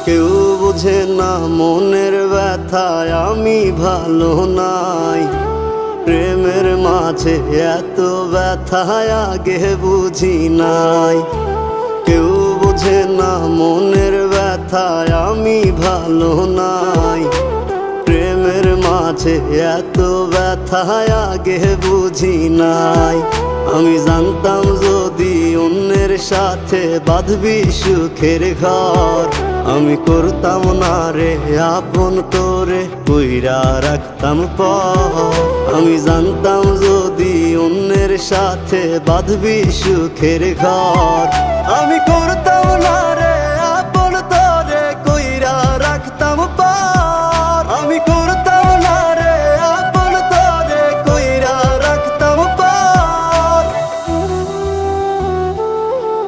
কেউ বুঝে না মনের ব্যথায় আমি ভালো নাই। প্রেমের মাঝে এত ব্যথায় আগে বুঝি নাই। কেউ বুঝে না মনের ব্যথায় আমি ভালো নাই। প্রেমের মাঝে এত ব্যথায় আগে বুঝি নাই। আমি জানতাম যদি অন্যের সাথে বাঁধবি সুখের ঘর, আমি করতাম না রে আপন তোরে কইরা রাখতাম পর। আমি জানতাম যদি অন্যের সাথে বাঁধবি সুখের ঘর, আমি